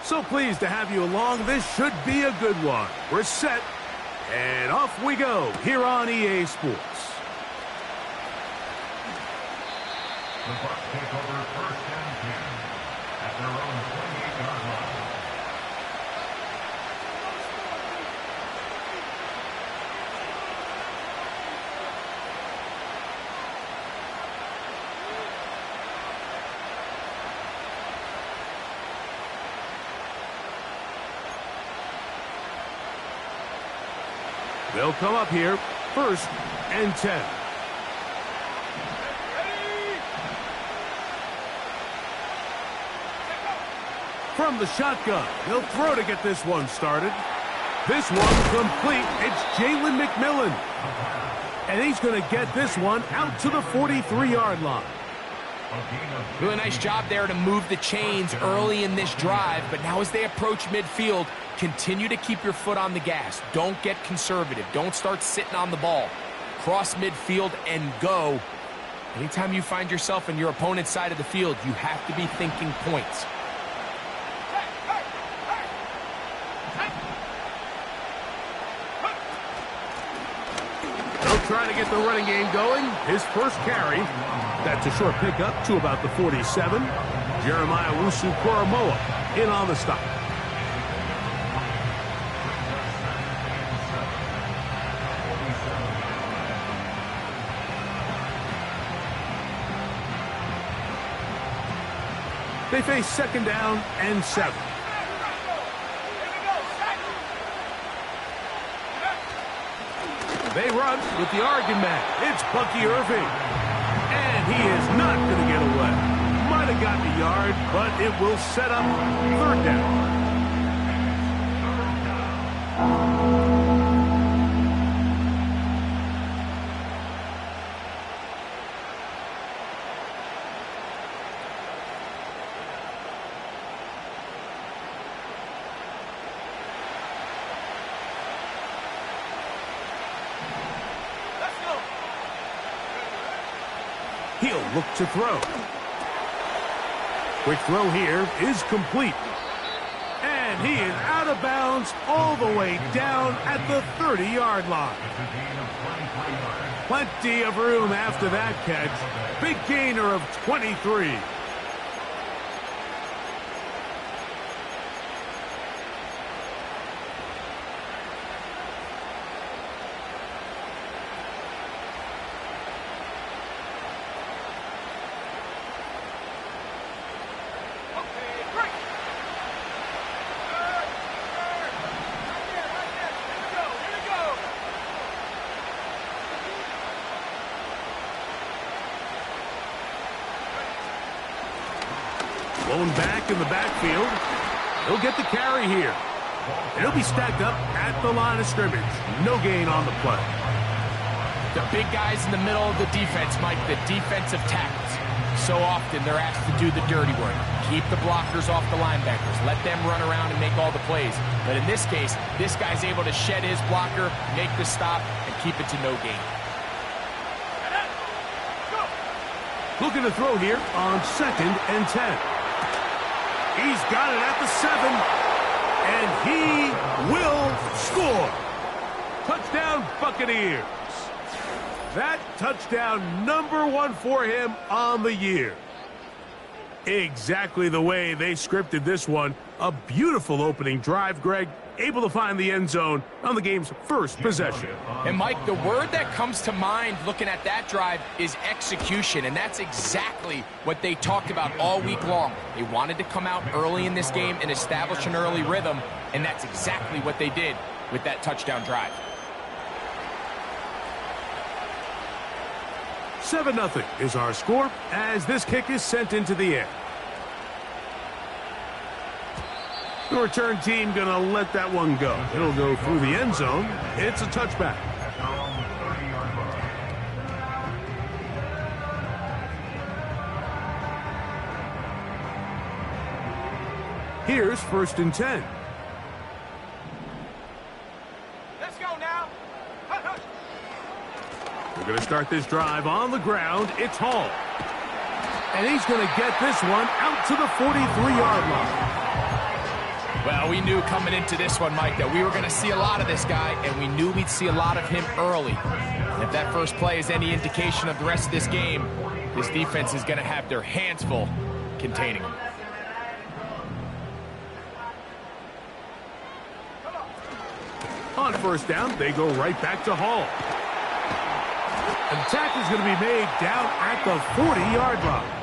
So pleased to have you along. This should be a good one. We're set, and off we go here on EA Sports. The Bucs take over first and 10 at their own 28-yard line. They'll come up here, first and 10. From the shotgun, they'll throw to get this one started. This one complete. It's Jalen McMillan. And he's going to get this one out to the 43-yard line. Really nice job there to move the chains early in this drive, but now as they approach midfield, continue to keep your foot on the gas. Don't get conservative. Don't start sitting on the ball. Cross midfield and go. Anytime you find yourself on your opponent's side of the field, you have to be thinking points. They'll try to get the running game going. His first carry. That's a short pickup to about the 47. Jeremiah Wusu-Koromoa in on the stop. They face second down and 7. They run with the Oregon man. It's Bucky Irving. And he is not going to get away. Might have gotten a yard, but it will set up third down. He'll look to throw. Quick throw here is complete. And he is out of bounds all the way down at the 30-yard line. Plenty of room after that catch. Big gainer of 23. Blown back in the backfield. He'll get the carry here. And he'll be stacked up at the line of scrimmage. No gain on the play. The big guys in the middle of the defense, Mike, the defensive tackles. So often they're asked to do the dirty work. Keep the blockers off the linebackers. Let them run around and make all the plays. But in this case, this guy's able to shed his blocker, make the stop, and keep it to no gain. Looking to throw here on second and 10. He's got it at the 7, and he will score. Touchdown, Buccaneers. That touchdown number 1 for him on the year. Exactly the way they scripted this one. A beautiful opening drive, Greg. Able to find the end zone on the game's first possession. And, Mike, the word that comes to mind looking at that drive is execution, and that's exactly what they talked about all week long. They wanted to come out early in this game and establish an early rhythm, and that's exactly what they did with that touchdown drive. 7-0 is our score as this kick is sent into the air. The return team going to let that one go. It'll go through the end zone. It's a touchback. Here's first and 10. Let's go now. We're going to start this drive on the ground. It's Hall. And he's going to get this one out to the 43-yard line. Well, we knew coming into this one, Mike, that we were going to see a lot of this guy, and we knew we'd see a lot of him early. And if that first play is any indication of the rest of this game, this defense is going to have their hands full containing him. On first down, they go right back to Hall. And the tackle is going to be made down at the 40-yard line.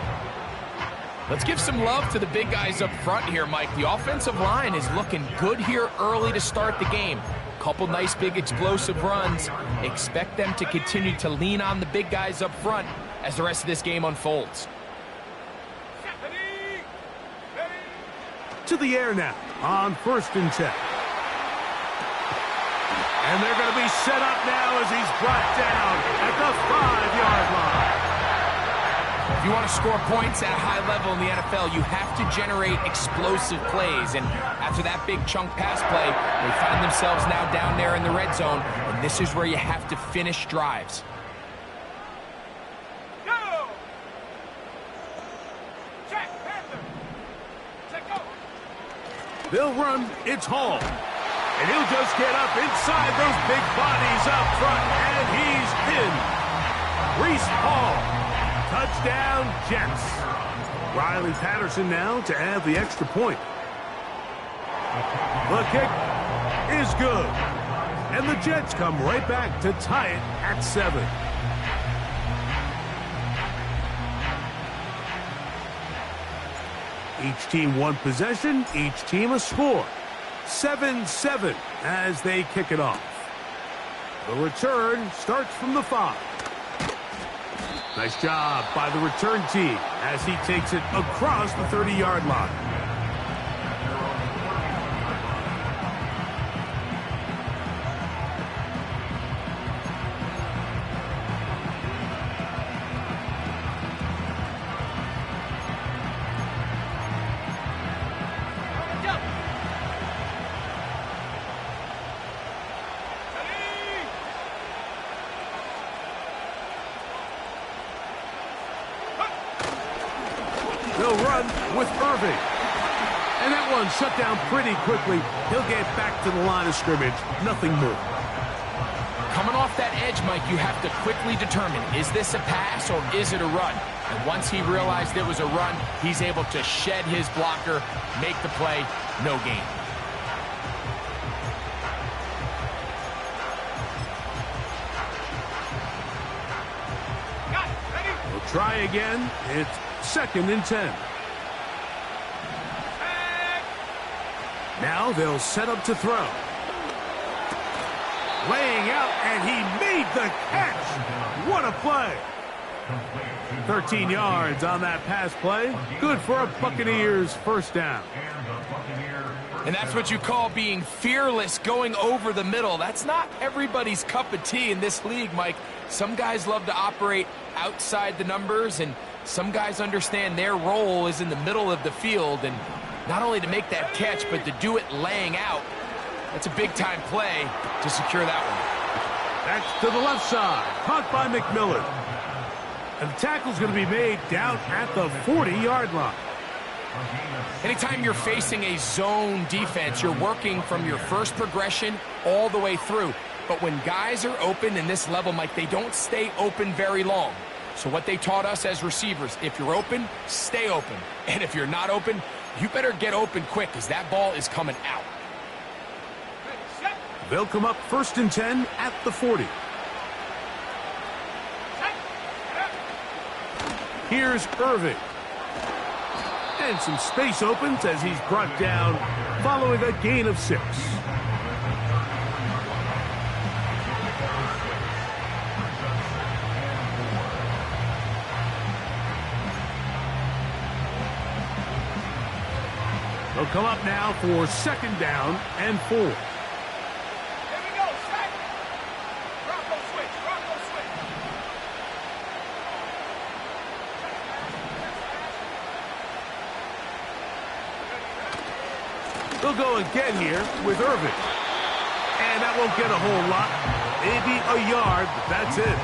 Let's give some love to the big guys up front here, Mike. The offensive line is looking good here early to start the game. Couple nice big explosive runs. Expect them to continue to lean on the big guys up front as the rest of this game unfolds. To the air now on 1st and 10. And they're going to be set up now as he's brought down at the 5-yard line. If you want to score points at a high level in the NFL, you have to generate explosive plays. And after that big chunk pass play, they find themselves now down there in the red zone. And this is where you have to finish drives. Go! Check, Panther! Check, go! They'll run. It's Hall. And he'll just get up inside those big bodies up front. And he's in. Reese Hall. Touchdown, Jets. Riley Patterson now to add the extra point. The kick is good. And the Jets come right back to tie it at 7. Each team one possession, each team a score. 7-7 as they kick it off. The return starts from the 5. Nice job by the return team as he takes it across the 30-yard line. They'll run with Irving. And that one shut down pretty quickly. He'll get back to the line of scrimmage. Nothing more. Coming off that edge, Mike, you have to quickly determine, is this a pass or is it a run? And once he realized it was a run, he's able to shed his blocker, make the play, no gain. We'll try again. It's 2nd and 10. Now they'll set up to throw. Laying out, and he made the catch. What a play. 13 yards on that pass play. Good for a Buccaneers first down. And that's what you call being fearless, going over the middle. That's not everybody's cup of tea in this league, Mike. Some guys love to operate outside the numbers, and some guys understand their role is in the middle of the field, and not only to make that catch, but to do it laying out. That's a big-time play to secure that one. That's to the left side. Caught by McMillan. And the tackle's going to be made down at the 40-yard line. Anytime you're facing a zone defense, you're working from your first progression all the way through. But when guys are open in this level, Mike, they don't stay open very long. So what they taught us as receivers, if you're open, stay open. And if you're not open, you better get open quick because that ball is coming out. They'll come up 1st and 10 at the 40. Here's Irving. And some space opens as he's brought down following a gain of 6. They'll come up now for 2nd down and 4. Here we go, set. Bronco switch, Bronco switch. They'll go again here with Irving. And that won't get a whole lot. Maybe a yard, but that's it.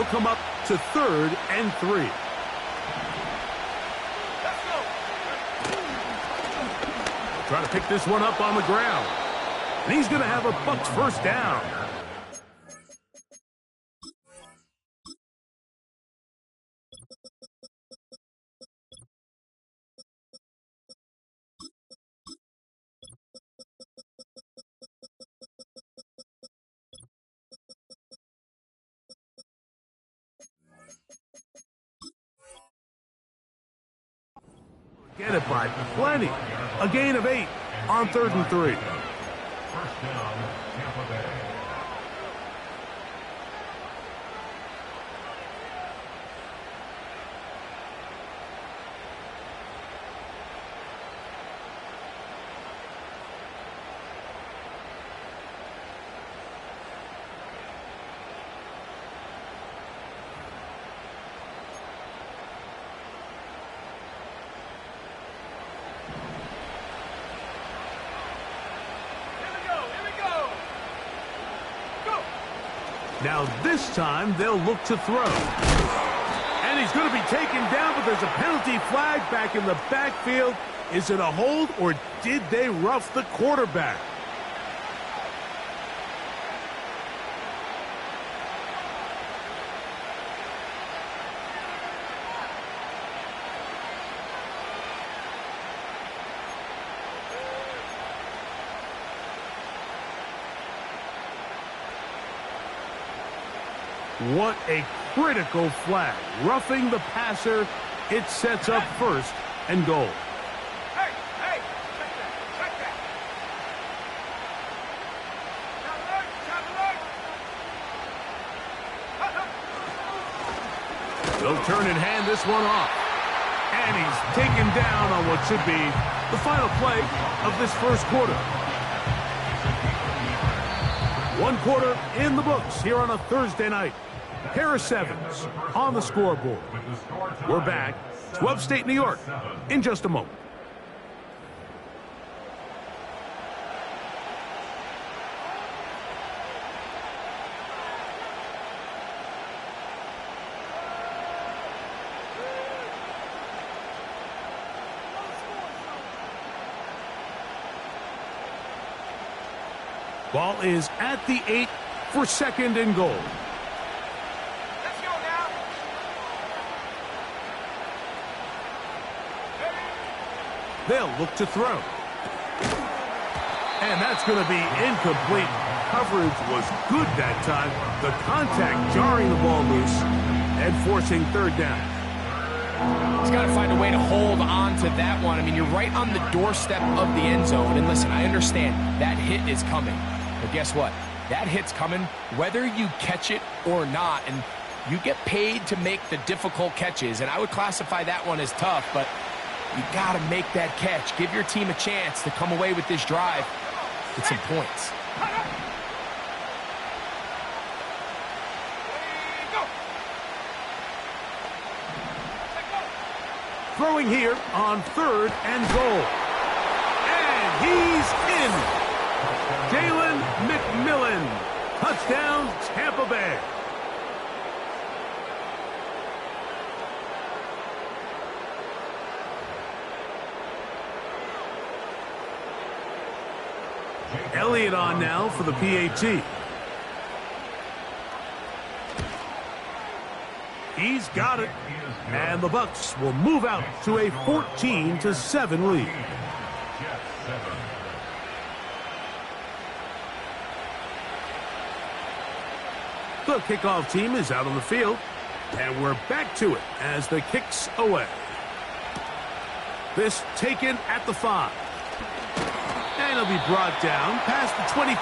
They'll come up to 3rd and 3. Let's go. Try to pick this one up on the ground. And he's going to have a Bucs first down. Get it by plenty. A gain of 8 on 3rd and 3. First down, Tampa Bay. Now this time they'll look to throw. And he's going to be taken down, but there's a penalty flag back in the backfield. Is it a hold or did they rough the quarterback? What a critical flag. Roughing the passer, it sets up 1st and goal. Hey, hey, check that. Time alert. They'll turn and hand this one off. And he's taken down on what should be the final play of this first quarter. 1 quarter in the books here on a Thursday night. Harris Evans on the scoreboard. We're back to upstate New York in just a moment. Ball is at the 8 for 2nd and goal. Let's go now. They'll look to throw. And that's going to be incomplete. Coverage was good that time. The contact jarring the ball loose and forcing 3rd down. He's got to find a way to hold on to that one. I mean, you're right on the doorstep of the end zone. And listen, I understand that hit is coming. But guess what? That hit's coming whether you catch it or not. And you get paid to make the difficult catches. And I would classify that one as tough, but you got to make that catch. Give your team a chance to come away with this drive with some points. Throwing here on 3rd and goal. And he's in. Jalen McMillan. Touchdown, Tampa Bay. Elliott on now for the PAT. He's got it. And the Bucs will move out to a 14-7 lead. The kickoff team is out on the field. And we're back to it as the kick's away. This taken at the 5. And he'll be brought down past the 25.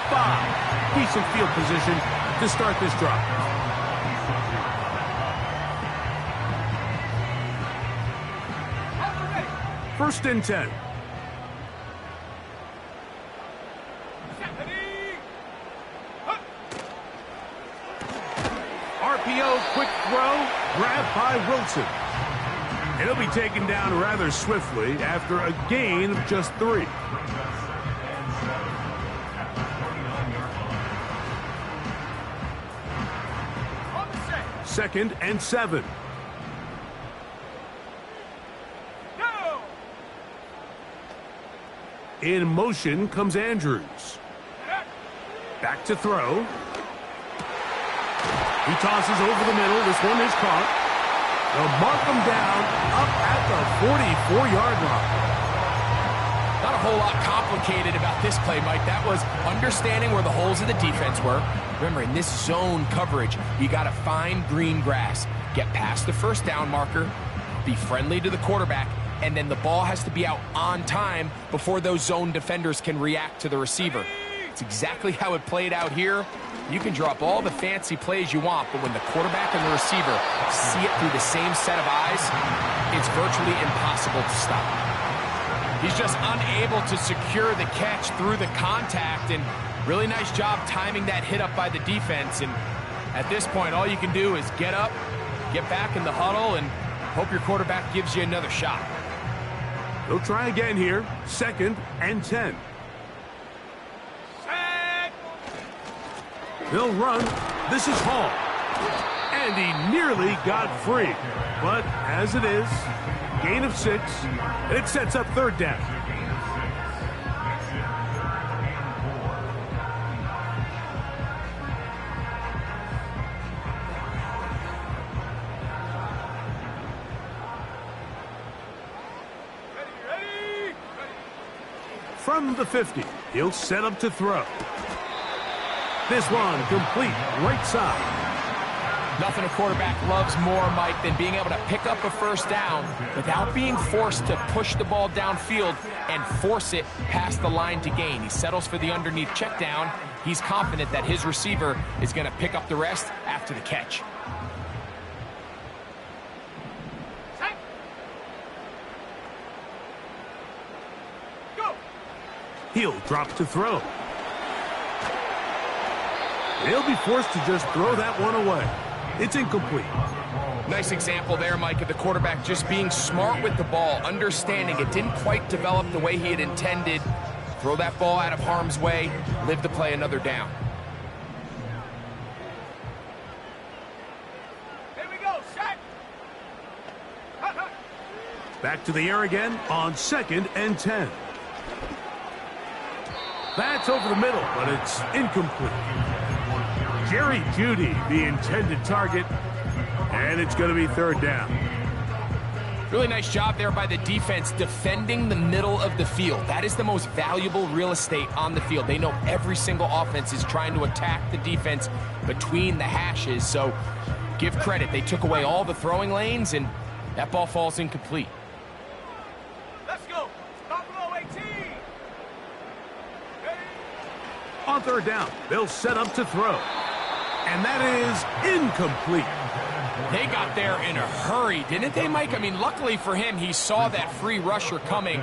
Decent field position to start this drive. First and 10. RPO, quick throw, grabbed by Wilson. And he'll be taken down rather swiftly after a gain of just 3. 2nd and 7. Go! In motion comes Andrews. Back to throw. He tosses over the middle. This one is caught. They'll mark him down up at the 44-yard line. Not a whole lot complicated about this play, Mike. That was understanding where the holes of the defense were. Remember, in this zone coverage, you got to find green grass. Get past the first down marker, be friendly to the quarterback, and then the ball has to be out on time before those zone defenders can react to the receiver. It's exactly how it played out here. You can draw up all the fancy plays you want, but when the quarterback and the receiver see it through the same set of eyes, it's virtually impossible to stop. He's just unable to secure the catch through the contact, and really nice job timing that hit up by the defense. And at this point, all you can do is get up, get back in the huddle, and hope your quarterback gives you another shot. They'll try again here. 2nd and 10. They'll run. This is Hall. And he nearly got free. But as it is, gain of 6, and it sets up 3rd down. Ready! From the 50, he'll set up to throw. This one complete, right side. Nothing a quarterback loves more, Mike, than being able to pick up a first down without being forced to push the ball downfield and force it past the line to gain. He settles for the underneath check down. He's confident that his receiver is going to pick up the rest after the catch. Go! He'll drop to throw. They'll be forced to just throw that one away. It's incomplete. Nice example there, Mike, of the quarterback just being smart with the ball, understanding it didn't quite develop the way he had intended. Throw that ball out of harm's way, live to play another down. Here we go, set! Back to the air again on 2nd and 10. That's over the middle, but it's incomplete. Jerry Jeudy, the intended target, and it's going to be 3rd down. Really nice job there by the defense defending the middle of the field. That is the most valuable real estate on the field. They know every single offense is trying to attack the defense between the hashes, so give credit. They took away all the throwing lanes, and that ball falls incomplete. Let's go! Top below 18! Ready? On 3rd down, they'll set up to throw. And that is incomplete. They got there in a hurry, didn't they, Mike? I mean, luckily for him, he saw that free rusher coming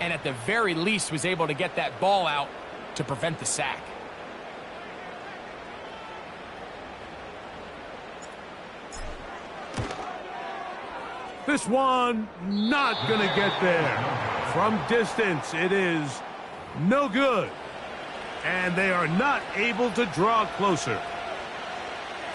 and at the very least was able to get that ball out to prevent the sack. This one not going to get there. From distance, it is no good. And they are not able to draw closer.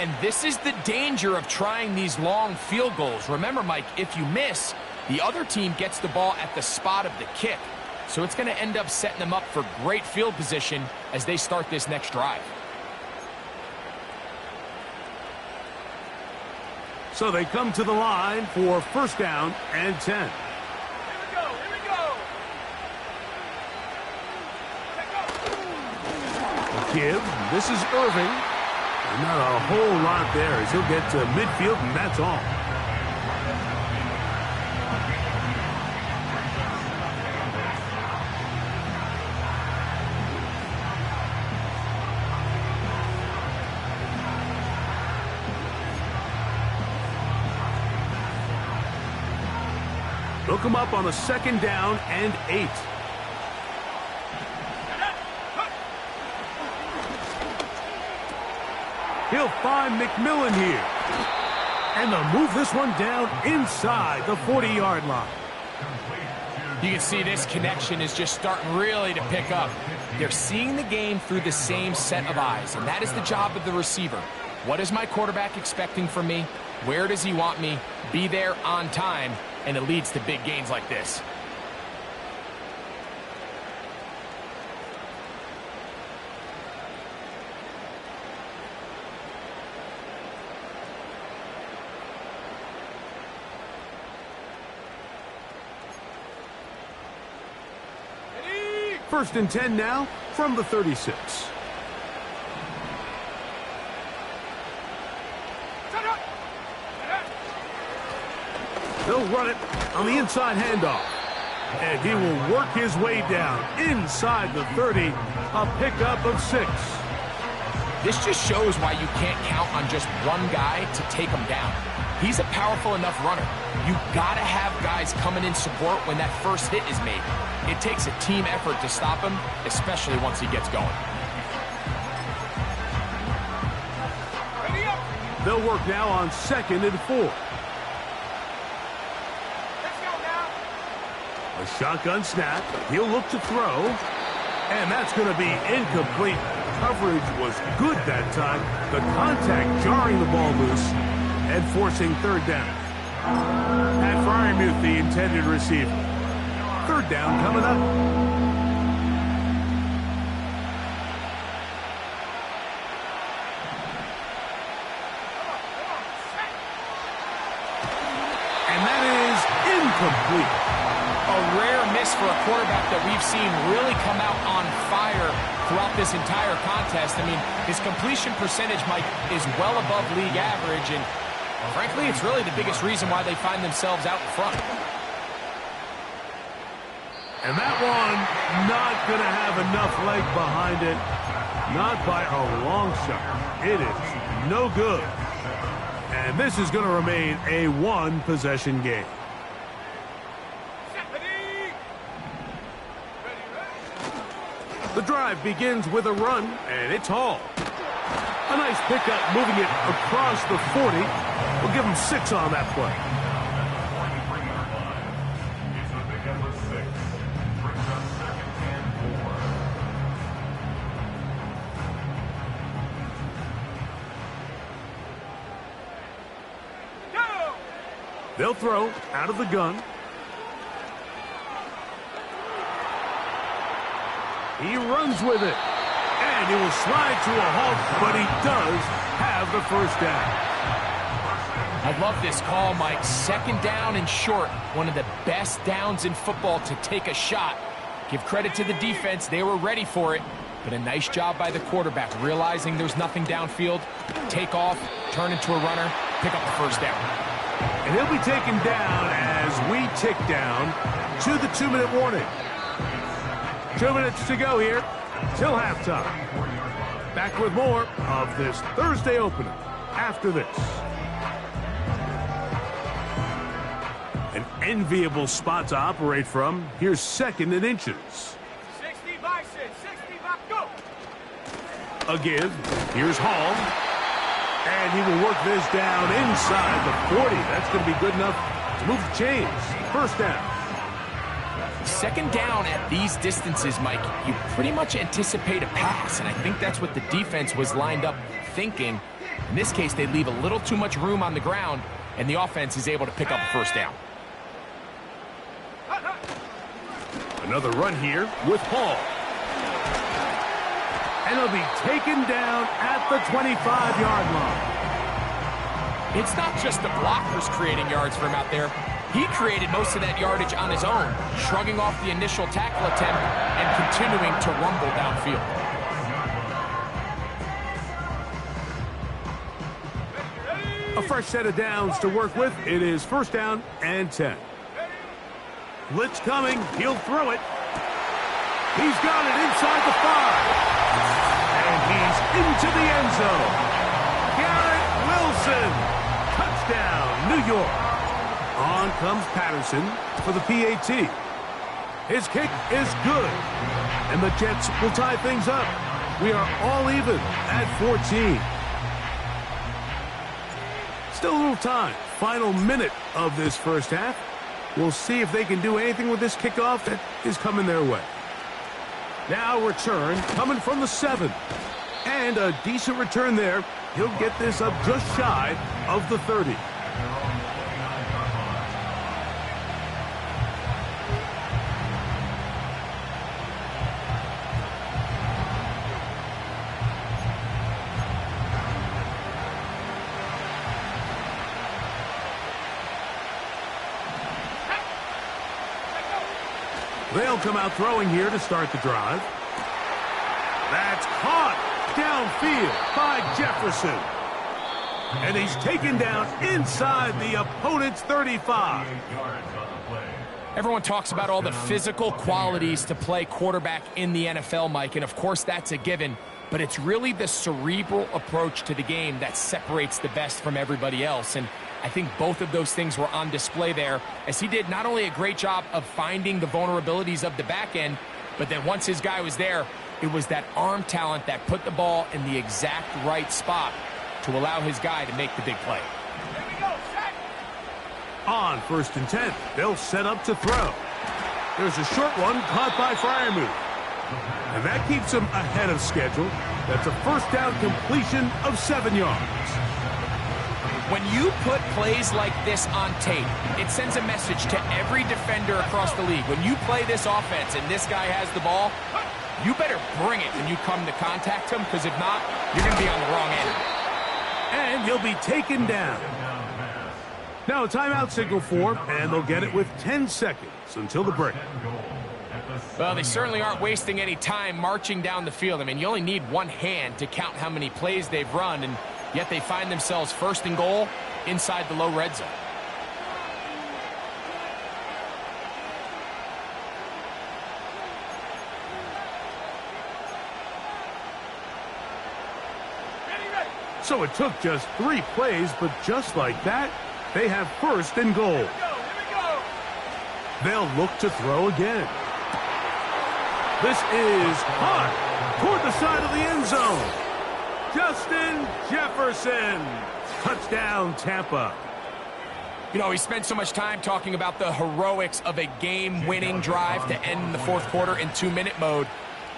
And this is the danger of trying these long field goals. Remember, Mike, if you miss, the other team gets the ball at the spot of the kick. So it's going to end up setting them up for great field position as they start this next drive. So they come to the line for 1st down and 10. Here we go! Here we go! Let go! Give. This is Irving. Not a whole lot there as he'll get to midfield, and that's all. They'll come up on a 2nd down and 8. He'll find McMillan here. And they'll move this one down inside the 40-yard line. You can see this connection is just starting really to pick up. They're seeing the game through the same set of eyes, and that is the job of the receiver. What is my quarterback expecting from me? Where does he want me? Be there on time, and it leads to big gains like this. First and 10 now from the 36. They'll run it on the inside handoff. And he will work his way down inside the 30, a pickup of 6. This just shows why you can't count on just one guy to take him down. He's a powerful enough runner. You gotta have guys coming in support when that first hit is made. It takes a team effort to stop him, especially once he gets going. They'll work now on 2nd and 4. A shotgun snap. He'll look to throw. And that's going to be incomplete. Coverage was good that time. The contact jarring the ball loose and forcing 3rd down. Pat Fryermuth, the intended receiver. 3rd down coming up. And that is incomplete. A rare miss for a quarterback that we've seen really come out on fire throughout this entire contest. I mean, his completion percentage, Mike, is well above league average, and frankly, it's really the biggest reason why they find themselves out in front. And that one not going to have enough leg behind it. Not by a long shot. It is no good. And this is going to remain a one-possession game. The drive begins with a run, and it's Hall. A nice pickup moving it across the 40. We'll give him 6 on that play. It's a pickup of 6. Brings up 2nd and 4. They'll throw out of the gun. He runs with it. And he will slide to a halt, but he does have the 1st down. I love this call, Mike. 2nd down and short. One of the best downs in football to take a shot. Give credit to the defense. They were ready for it. But a nice job by the quarterback, realizing there's nothing downfield. Take off, turn into a runner, pick up the 1st down. And he'll be taken down as we tick down to the 2-minute warning. 2 minutes to go here till halftime. Back with more of this Thursday opener after this. An enviable spot to operate from. Here's 2nd and inches. 60 by 6, 60 by go. A give. Here's Hall. And he will work this down inside the 40. That's going to be good enough to move the chains. 1st down. 2nd down at these distances, Mike, you pretty much anticipate a pass, and I think that's what the defense was lined up thinking. In this case, they leave a little too much room on the ground, and the offense is able to pick up a 1st down. Another run here with Hall. And he'll be taken down at the 25-yard line. It's not just the blockers creating yards for him out there. He created most of that yardage on his own, shrugging off the initial tackle attempt and continuing to rumble downfield. A fresh set of downs to work with. It is 1st down and 10. Blitz coming. He'll throw it. He's got it inside the 5. And he's into the end zone. Garrett Wilson. Touchdown, New York. On comes Patterson for the PAT. His kick is good. And the Jets will tie things up. We are all even at 14. Still a little time. Final minute of this 1st half. We'll see if they can do anything with this kickoff that is coming their way. Now return coming from the 7. And a decent return there He'll get this up just shy of the 30. They'll come out throwing here to start the drive. That's caught downfield by Jefferson. And he's taken down inside the opponent's 35. Everyone talks about all the physical qualities to play quarterback in the NFL, Mike, and of course that's a given, but it's really the cerebral approach to the game that separates the best from everybody else. And I think both of those things were on display there, as he did not only a great job of finding the vulnerabilities of the back end, but then once his guy was there, it was that arm talent that put the ball in the exact right spot to allow his guy to make the big play. On 1st and 10, they'll set up to throw. There's a short one caught by Freiermuth. And that keeps him ahead of schedule. That's a first down completion of 7 yards. When you put plays like this on tape, it sends a message to every defender across the league. When you play this offense and this guy has the ball, you better bring it when you come to contact him, because if not, you're going to be on the wrong end. And he'll be taken down. Now a timeout signal form, and they'll get it with 10 seconds until the break. Well, they certainly aren't wasting any time marching down the field. I mean, you only need one hand to count how many plays they've run, and yet they find themselves 1st and goal inside the low red zone. So it took just 3 plays, but just like that, they have 1st and goal. Here we go. They'll look to throw again. This is hot toward the side of the end zone. Justin Jefferson. Touchdown, Tampa. You know, he spent so much time talking about the heroics of a game-winning drive to end the 4th quarter in 2-minute mode.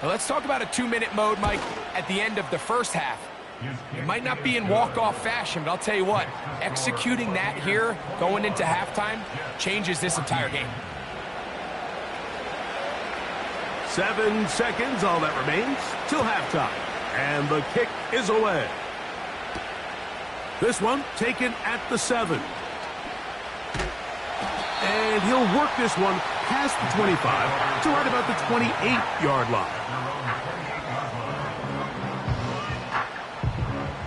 Now let's talk about a 2-minute mode, Mike, at the end of the first half. It might not be in walk-off fashion, but I'll tell you what, executing that here, going into halftime, changes this entire game. 7 seconds, all that remains, till halftime. And the kick is away. This one taken at the 7. And he'll work this one past the 25 to right about the 28-yard line.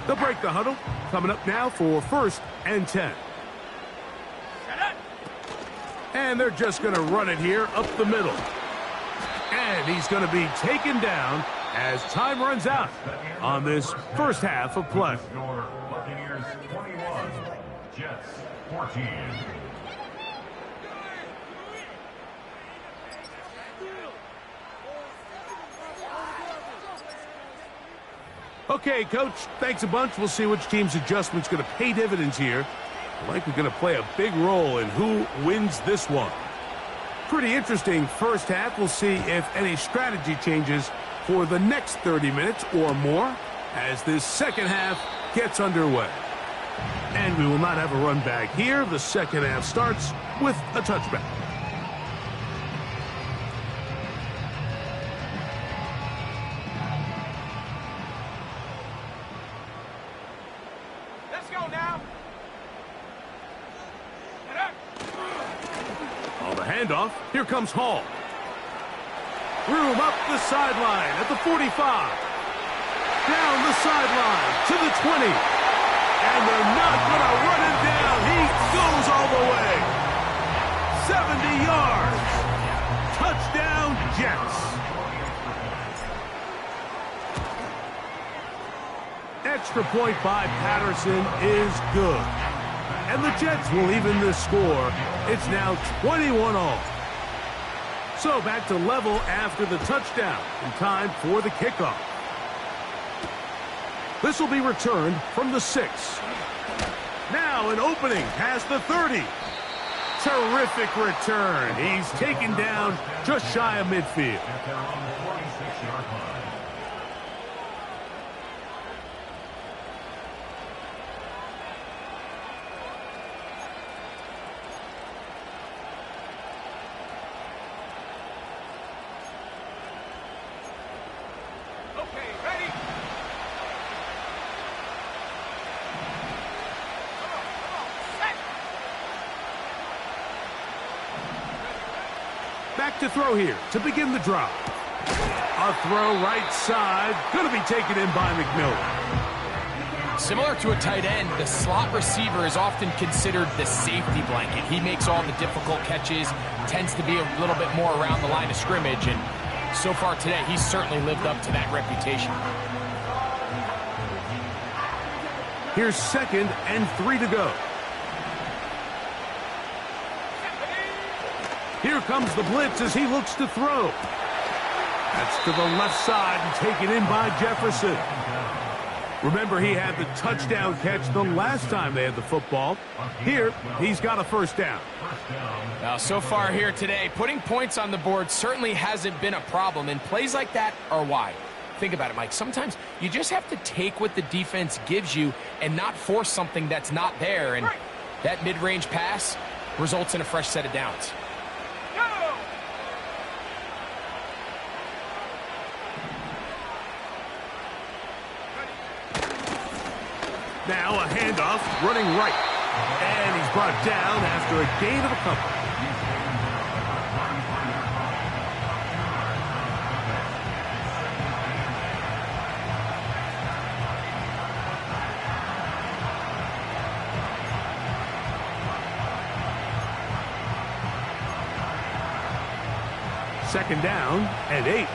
They'll break the huddle. Coming up now for 1st and 10. And they're just going to run it here up the middle. And he's going to be taken down as time runs out on this first half of play. Buccaneers 21, Jets 14. Okay, Coach, thanks a bunch. We'll see which team's adjustment's going to pay dividends here. Likely going to play a big role in who wins this one. Pretty interesting first half. We'll see if any strategy changes for the next 30 minutes or more as this second half gets underway. And we will not have a run back here. The second half starts with a touchback. Let's go now. On the handoff, here comes Hall. Room up the sideline at the 45. Down the sideline to the 20. And they're not going to run him down. He goes all the way. 70 yards. Touchdown, Jets. Extra point by Patterson is good. And the Jets will even this score. It's now 21-all. So back to level after the touchdown and time for the kickoff. This will be returned from the 6. Now an opening past the 30. Terrific return. He's taken down just shy of midfield. At their own 46-yard line. Okay, ready? Come on, set! Back to throw here to begin the drive. A throw right side. Going to be taken in by McMillan. Similar to a tight end, the slot receiver is often considered the safety blanket. He makes all the difficult catches, tends to be a little bit more around the line of scrimmage, and so far today, he's certainly lived up to that reputation. Here's 2nd and 3 to go. Here comes the blitz as he looks to throw. That's to the left side and taken in by Jefferson. Remember, he had the touchdown catch the last time they had the football. Here, he's got a first down. Now, so far here today, putting points on the board certainly hasn't been a problem, and plays like that are why. Think about it, Mike. Sometimes you just have to take what the defense gives you and not force something that's not there, and that mid-range pass results in a fresh set of downs. Now a handoff, running right. And he's brought down after a gain of a couple. Second down and 8.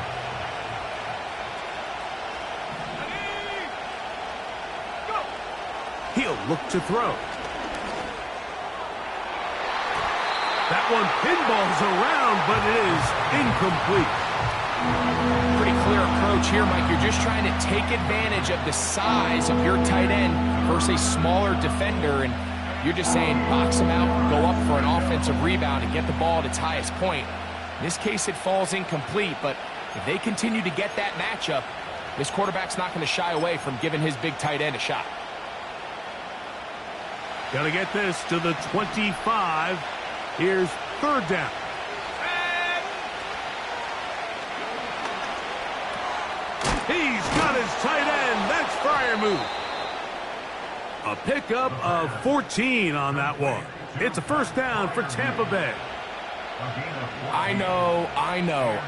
He'll look to throw. That one pinballs around, but it is incomplete. Pretty clear approach here, Mike. You're just trying to take advantage of the size of your tight end versus a smaller defender, and you're just saying box him out, go up for an offensive rebound, and get the ball at its highest point. In this case, it falls incomplete, but if they continue to get that matchup, this quarterback's not going to shy away from giving his big tight end a shot. Gonna get this to the 25. Here's 3rd down. He's got his tight end. That's Freiermuth. A pickup of 14 on that one. It's a first down for Tampa Bay. I know,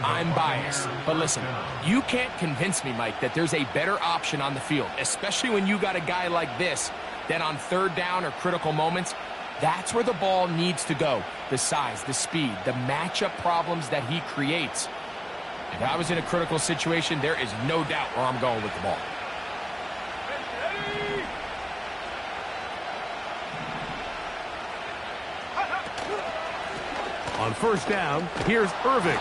I'm biased. But listen, you can't convince me, Mike, that there's a better option on the field, especially when you got a guy like this that on 3rd down or critical moments, that's where the ball needs to go. The size, the speed, the matchup problems that he creates. If I was in a critical situation, there is no doubt where I'm going with the ball. On first down, here's Irving.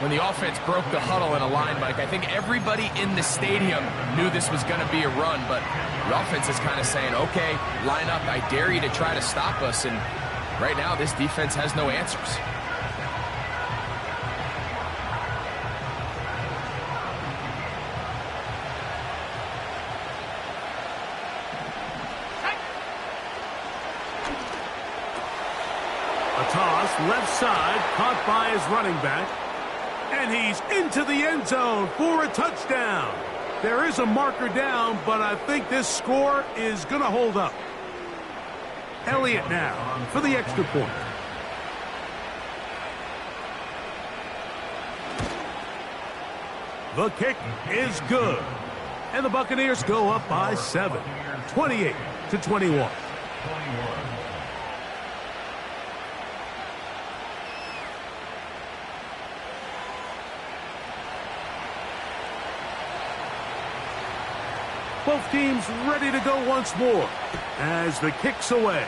When the offense broke the huddle in a line, Mike, I think everybody in the stadium knew this was going to be a run, but the offense is kind of saying, okay, line up, I dare you to try to stop us, and right now this defense has no answers. A toss, left side, caught by his running back. And he's into the end zone for a touchdown. There is a marker down, but I think this score is going to hold up. Elliott now for the extra point. The kick is good. And the Buccaneers go up by 7, 28-21. Both teams ready to go once more as the kick's away.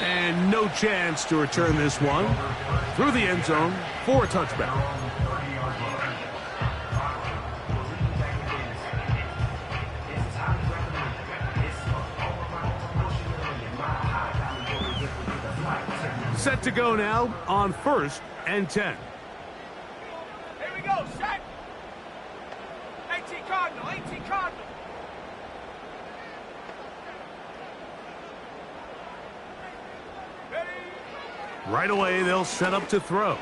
And no chance to return this one through the end zone for a touchback. Set to go now on 1st and 10. Here we go, set! 18 Cardinal, 18 Cardinal. Ready? Right away, they'll set up to throw.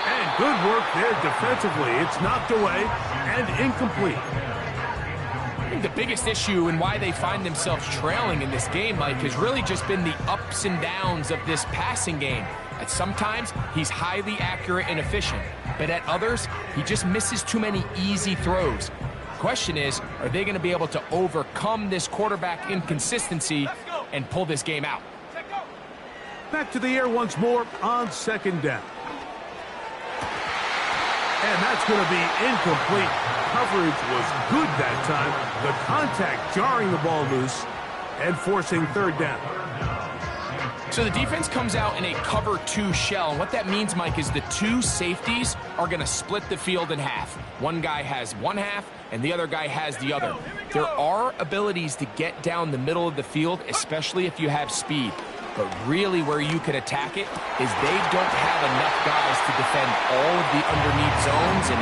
And good work there defensively. It's knocked away and incomplete. I think the biggest issue and why they find themselves trailing in this game, Mike, has really just been the ups and downs of this passing game. At sometimes, he's highly accurate and efficient, but at others, he just misses too many easy throws. Question is, are they going to be able to overcome this quarterback inconsistency and pull this game out? Back to the air once more on second down. And that's going to be incomplete. Coverage was good that time. The contact jarring the ball loose and forcing third down. So the defense comes out in a cover 2 shell. And what that means, Mike, is the 2 safeties are going to split the field in half. One guy has one half, and the other guy has the other. There are abilities to get down the middle of the field, especially if you have speed. But really where you can attack it is they don't have enough guys to defend all of the underneath zones. And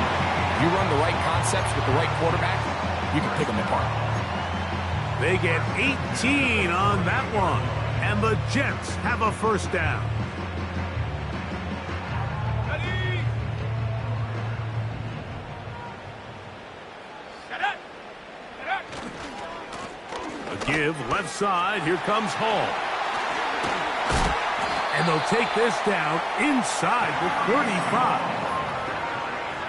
if you run the right concepts with the right quarterback, you can pick them apart. They get 18 on that one. And the Jets have a first down. Ready? Set up. A give left side. Here comes Hall. And they'll take this down inside the 35.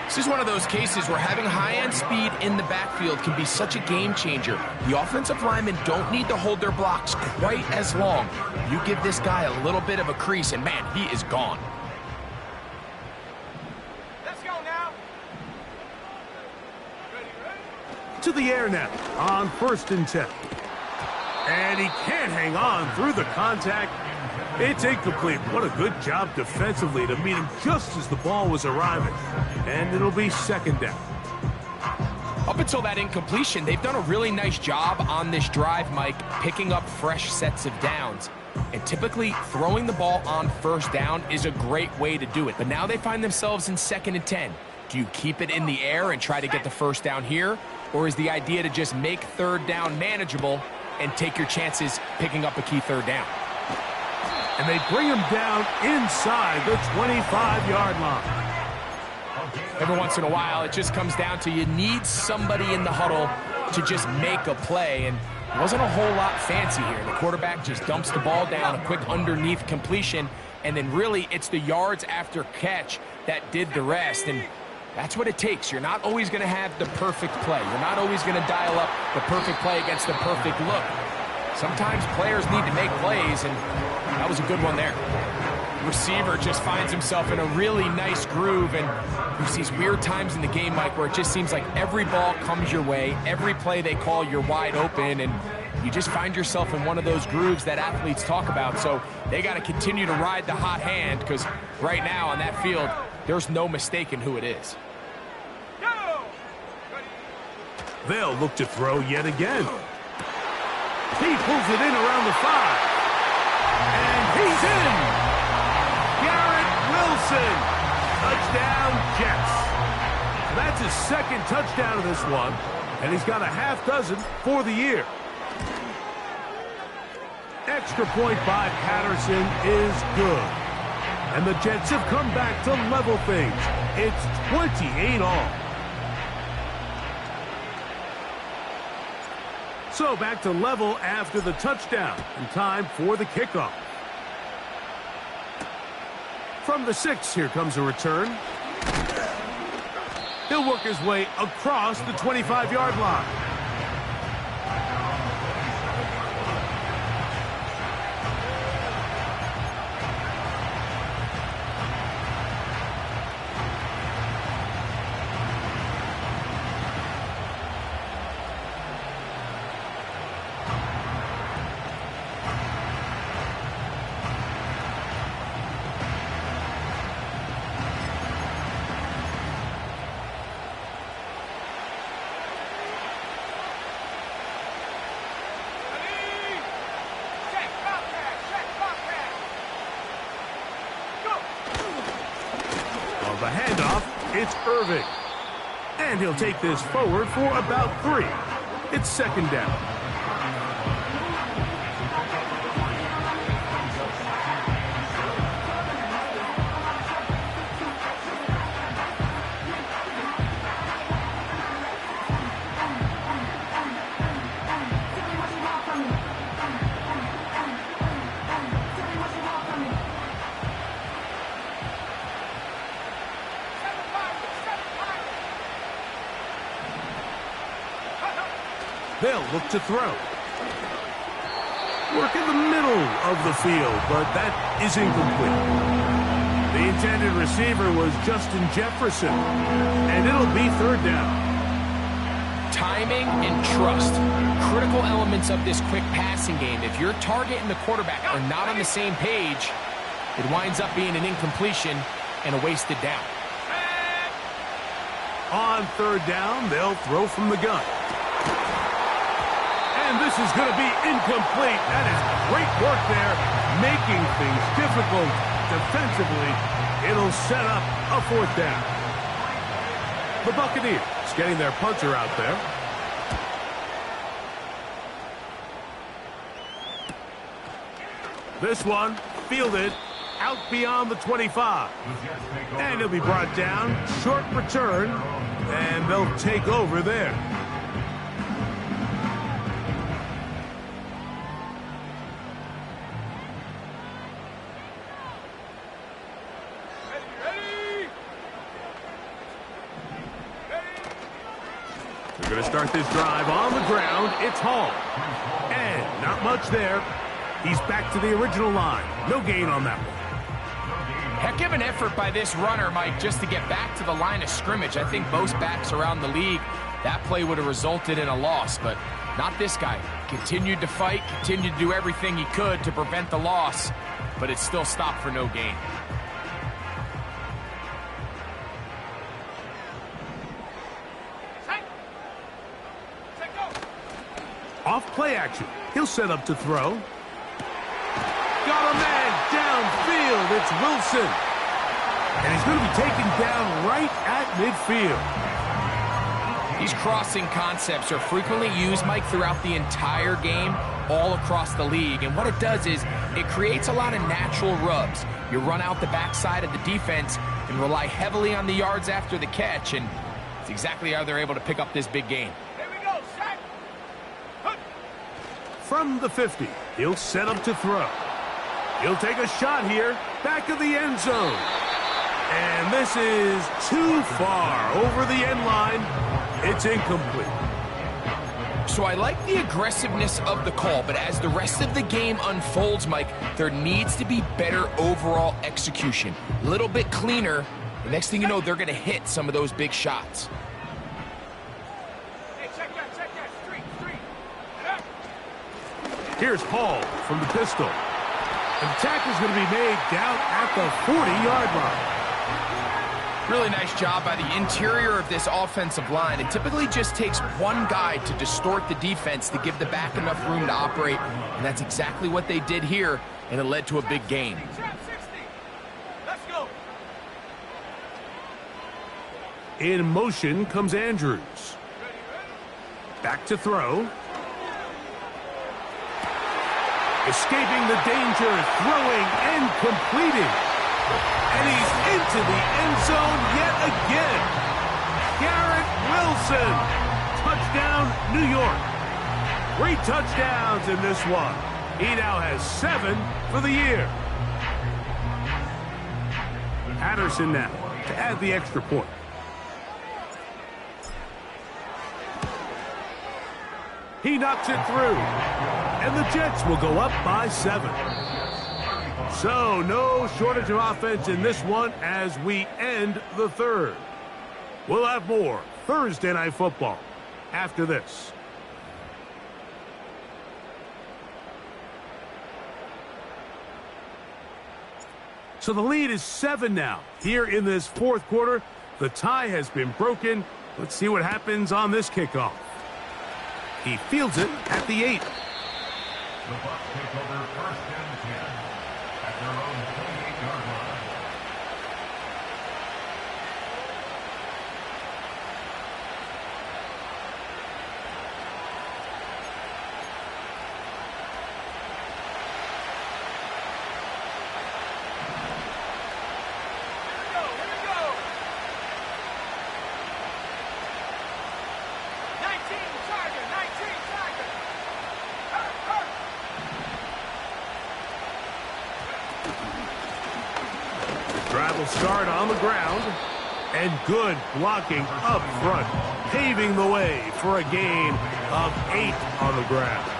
This is one of those cases where having high-end speed in the backfield can be such a game changer. The offensive linemen don't need to hold their blocks quite as long. You give this guy a little bit of a crease, and man, he is gone. Let's go now. Ready? To the air now on 1st and 10. And he can't hang on through the contact. It's incomplete. What a good job defensively to meet him just as the ball was arriving. And it'll be second down. Up until that incompletion, they've done a really nice job on this drive, Mike, picking up fresh sets of downs. And typically, throwing the ball on first down is a great way to do it. But now they find themselves in 2nd and 10. Do you keep it in the air and try to get the first down here? Or is the idea to just make third down manageable and take your chances picking up a key third down? And they bring him down inside the 25-yard line. Every once in a while, it just comes down to you need somebody in the huddle to just make a play. And it wasn't a whole lot fancy here. The quarterback just dumps the ball down, a quick underneath completion, and then really it's the yards after catch that did the rest. And that's what it takes. You're not always going to have the perfect play. You're not always going to dial up the perfect play against the perfect look. Sometimes players need to make plays, and that was a good one there. Receiver just finds himself in a really nice groove, and there's these weird times in the game, Mike, where it just seems like every ball comes your way, every play they call, you're wide open, and you just find yourself in one of those grooves that athletes talk about. So they got to continue to ride the hot hand, because right now on that field, there's no mistaking who it is. Go! They'll look to throw yet again. He pulls it in around the 5. And he's in! Wilson, touchdown Jets. That's his 2nd touchdown of this one, and he's got a half dozen for the year. Extra point by Patterson is good. And the Jets have come back to level things. It's 28 all. So back to level after the touchdown, and time for the kickoff. From the 6, here comes a return. He'll work his way across the 25-yard line. The handoff, it's Irving. And he'll take this forward for about 3. It's second down. They'll look to throw. Work in the middle of the field, but that is incomplete. The intended receiver was Justin Jefferson, and it'll be third down. Timing and trust, critical elements of this quick passing game. If your target and the quarterback are not on the same page, it winds up being an incompletion and a wasted down. On third down, they'll throw from the gun. And this is going to be incomplete. That is great work there, making things difficult defensively. It'll set up a fourth down. The Buccaneers getting their punter out there. This one fielded out beyond the 25. And he'll be brought down. Short return. And they'll take over there. They're going to start this drive on the ground. It's Hall. And not much there. He's back to the original line. No gain on that one. Heck of an effort by this runner, Mike, just to get back to the line of scrimmage. I think most backs around the league, that play would have resulted in a loss, but not this guy. Continued to fight, continued to do everything he could to prevent the loss, but it still stopped for no gain. Off play action. He'll set up to throw. Got a man downfield. It's Wilson. And he's going to be taken down right at midfield. These crossing concepts are frequently used, Mike, throughout the entire game, all across the league. And what it does is it creates a lot of natural rubs. You run out the backside of the defense and rely heavily on the yards after the catch. And it's exactly how they're able to pick up this big game. From the 50, he'll set up to throw. He'll take a shot here, back of the end zone. And this is too far over the end line. It's incomplete. So I like the aggressiveness of the call, but as the rest of the game unfolds, Mike, there needs to be better overall execution. A little bit cleaner. The next thing you know, they're going to hit some of those big shots. Here's Hall from the pistol. And the tackle's going to be made down at the 40-yard line. Really nice job by the interior of this offensive line. It typically just takes one guy to distort the defense to give the back enough room to operate, and that's exactly what they did here, and it led to a big gain. Let's go. In motion comes Andrews. Back to throw. Escaping the danger, throwing and completing. And he's into the end zone yet again. Garrett Wilson. Touchdown, New York. 3 touchdowns in this one. He now has 7 for the year. Patterson now to add the extra point. He knocks it through. And the Jets will go up by 7. So no shortage of offense in this one as we end the third. We'll have more Thursday Night Football after this. So the lead is 7 now. Here in this fourth quarter, the tie has been broken. Let's see what happens on this kickoff. He fields it at the 8. The Bucs take over first and 10 at their own 28-yard line. Here we go. 19 Tiger, 19 Tiger. The drive will start on the ground. And good blocking up front, paving the way for a gain of 8 on the ground.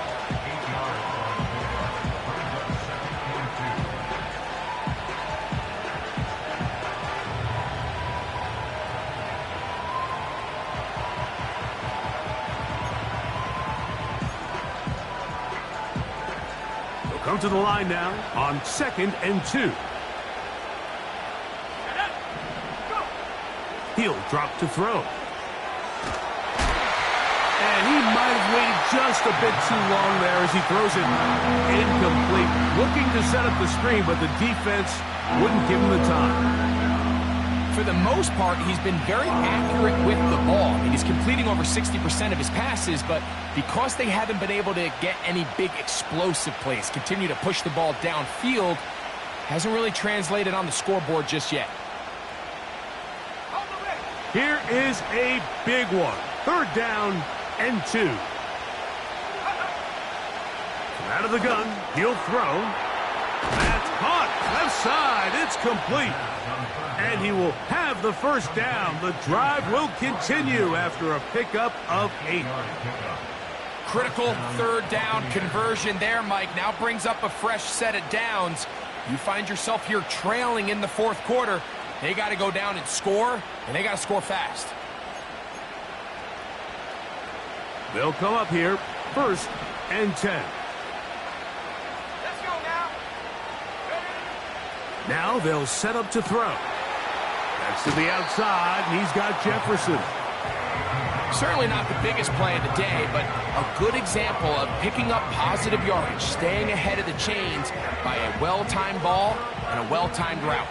They'll come to the line now on 2nd and 2. He'll drop to throw. And he might have waited just a bit too long there as he throws it incomplete. Looking to set up the screen, but the defense wouldn't give him the time. For the most part, he's been very accurate with the ball. I mean, he's completing over 60% of his passes, but because they haven't been able to get any big explosive plays, continue to push the ball downfield, hasn't really translated on the scoreboard just yet. Here is a big one. 3rd down and 2. Out of the gun, he'll throw. That's caught. Left side, it's complete. And he will have the 1st down. The drive will continue after a pickup of 8. Critical 3rd down conversion there, Mike. Now brings up a fresh set of downs. You find yourself here trailing in the 4th quarter. They got to go down and score, and they got to score fast. They'll come up here, 1st and 10. Let's go now. Now they'll set up to throw. That's to the outside, and he's got Jefferson. Certainly not the biggest play of the day, but a good example of picking up positive yardage, staying ahead of the chains by a well-timed ball and a well-timed route.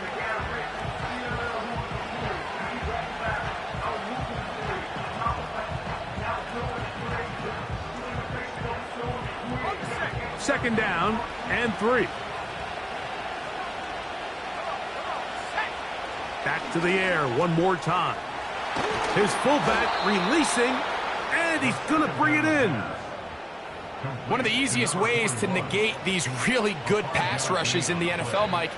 Second down and 3. Back to the air one more time. His fullback releasing, and he's going to bring it in. One of the easiest ways to negate these really good pass rushes in the NFL, Mike,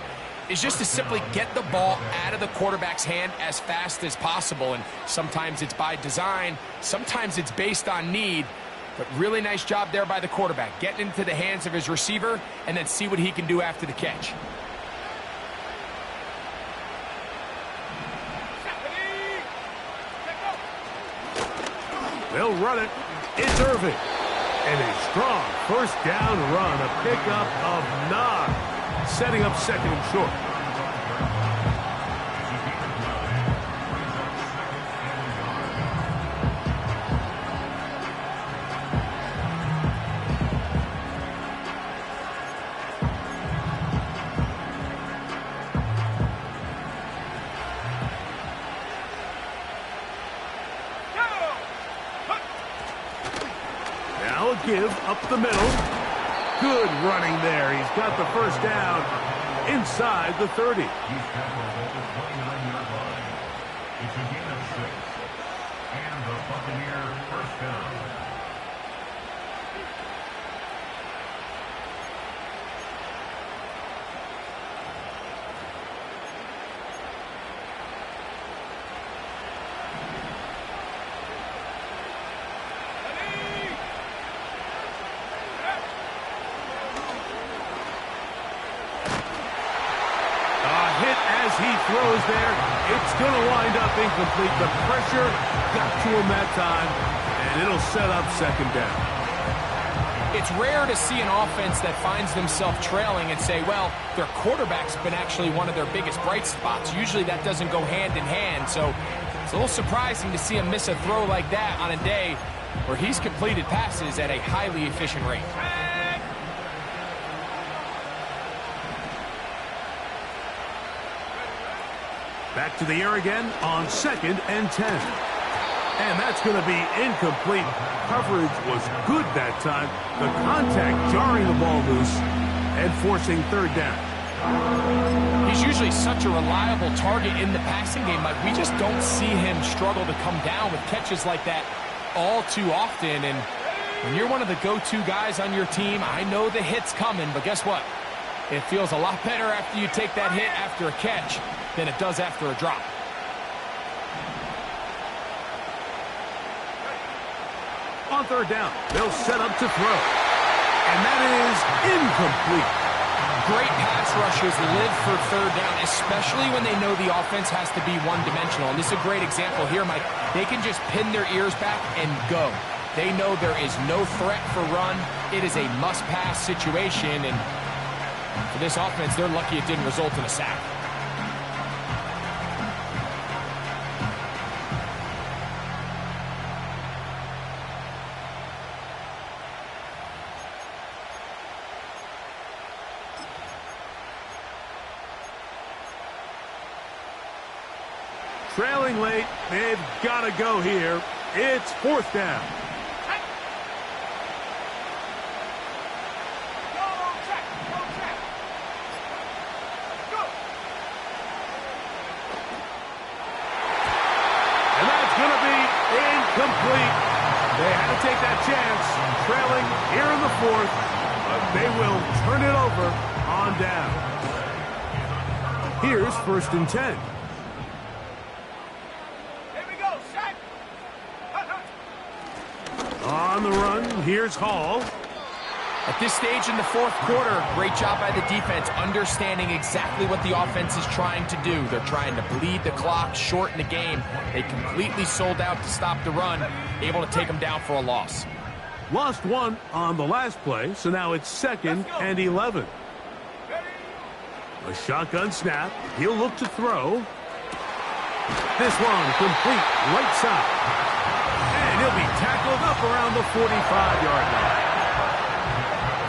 is just to simply get the ball out of the quarterback's hand as fast as possible. And sometimes it's by design, sometimes it's based on need. But really nice job there by the quarterback, getting into the hands of his receiver and then see what he can do after the catch. They'll run it. It's Irving. And a strong 1st down run, a pickup of 9, setting up 2nd and short. Give up the middle. Good running there. He's got the 1st down inside the 30. He's tackled at the 29-yard line. It's a gain of 6. And the Buccaneer 1st down. He throws there. It's going to wind up incomplete. The pressure got to him that time, and it'll set up 2nd down. It's rare to see an offense that finds themselves trailing and say, well, their quarterback's been actually one of their biggest bright spots. Usually that doesn't go hand in hand, so it's a little surprising to see him miss a throw like that on a day where he's completed passes at a highly efficient rate. Back to the air again on 2nd and 10. And that's going to be incomplete. Coverage was good that time. The contact jarring the ball loose and forcing 3rd down. He's usually such a reliable target in the passing game. Like, we just don't see him struggle to come down with catches like that all too often. And when you're one of the go-to guys on your team, I know the hit's coming, but guess what? It feels a lot better after you take that hit after a catch than it does after a drop. On third down, they'll set up to throw. And that is incomplete. Great pass rushers live for third down, especially when they know the offense has to be one-dimensional. And this is a great example here, Mike. They can just pin their ears back and go. They know there is no threat for run. It is a must-pass situation, and for this offense, they're lucky it didn't result in a sack. Trailing late, they've got to go here. It's fourth down. And that's going to be incomplete. They had to take that chance, trailing here in the fourth, but they will turn it over on down. Here's 1st and 10. On the run, here's Hall. At this stage in the fourth quarter, great job by the defense, understanding exactly what the offense is trying to do. They're trying to bleed the clock, shorten the game. They completely sold out to stop the run, able to take them down for a loss. Lost one on the last play, so now it's 2nd and 11. A shotgun snap. He'll look to throw. This one complete right side. And he'll be tackled up around the 45-yard line.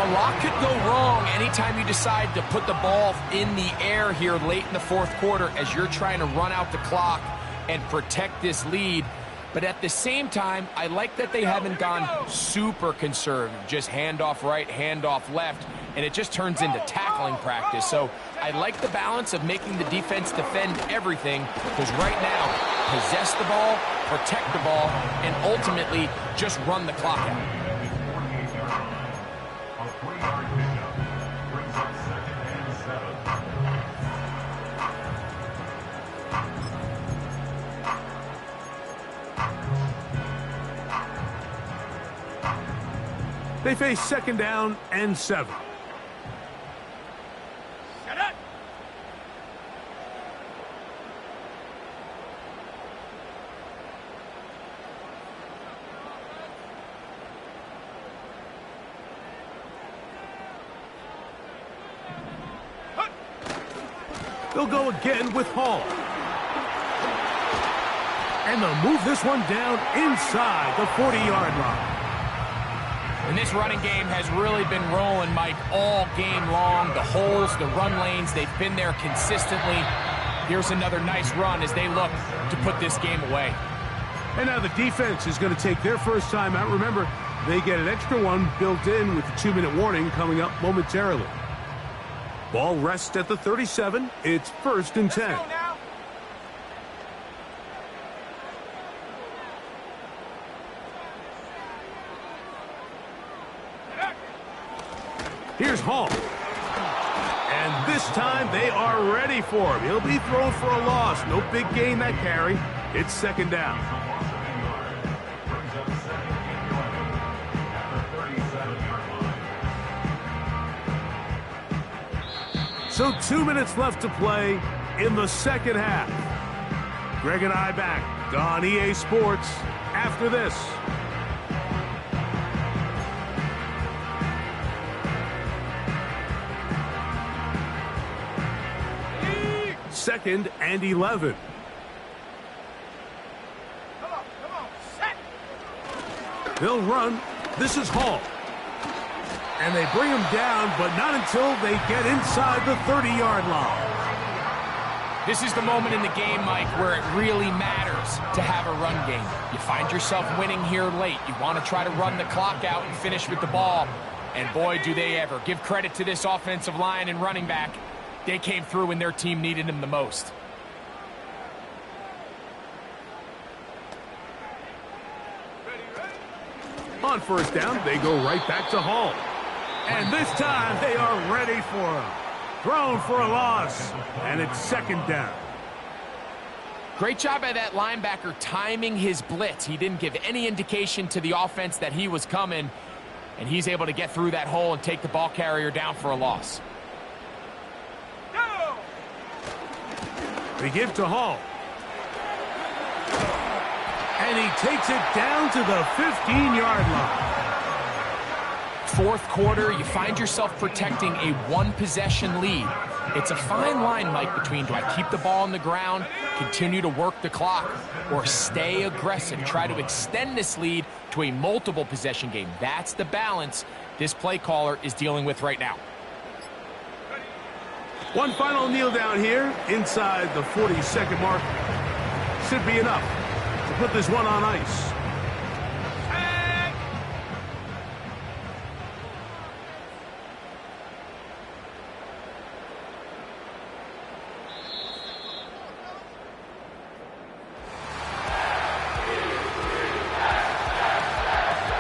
A lot could go wrong anytime you decide to put the ball in the air here late in the fourth quarter as you're trying to run out the clock and protect this lead. But at the same time, I like that they haven't gone super conservative, just handoff right, handoff left, and it just turns into tackling practice. So I like the balance of making the defense defend everything, because right now, possess the ball, protect the ball, and ultimately just run the clock out. A 3-yard pickup brings up 2nd and 7. They face 2nd down and 7. Shut up! They'll go again with Hall. And they'll move this one down inside the 40-yard line. And this running game has really been rolling, Mike, all game long. The holes, the run lanes, they've been there consistently. Here's another nice run as they look to put this game away. And now the defense is going to take their first time out. Remember, they get an extra one built in with the 2-minute warning coming up momentarily. Ball rests at the 37. It's 1st and 10. Here's Hall. And this time they are ready for him. He'll be thrown for a loss. No big gain that carry. It's 2nd down. Brings up 2nd and 11 at the 37-yard line. So 2 minutes left to play in the second half. Greg and I back on EA Sports after this. 2nd and 11. Come on, set! They'll run. This is Hall. And they bring him down, but not until they get inside the 30-yard line. This is the moment in the game, Mike, where it really matters to have a run game. You find yourself winning here late. You want to try to run the clock out and finish with the ball. And boy, do they ever. Give credit to this offensive line and running back. They came through when their team needed them the most. On first down, they go right back to Hall. And this time, they are ready for him. Thrown for a loss, and it's 2nd down. Great job by that linebacker timing his blitz. He didn't give any indication to the offense that he was coming, and he's able to get through that hole and take the ball carrier down for a loss. They give to Hall. And he takes it down to the 15-yard line. Fourth quarter, you find yourself protecting a one-possession lead. It's a fine line, Mike, between do I keep the ball on the ground, continue to work the clock, or stay aggressive, try to extend this lead to a multiple possession game. That's the balance this play caller is dealing with right now. One final kneel down here inside the 40-second mark. Should be enough to put this one on ice.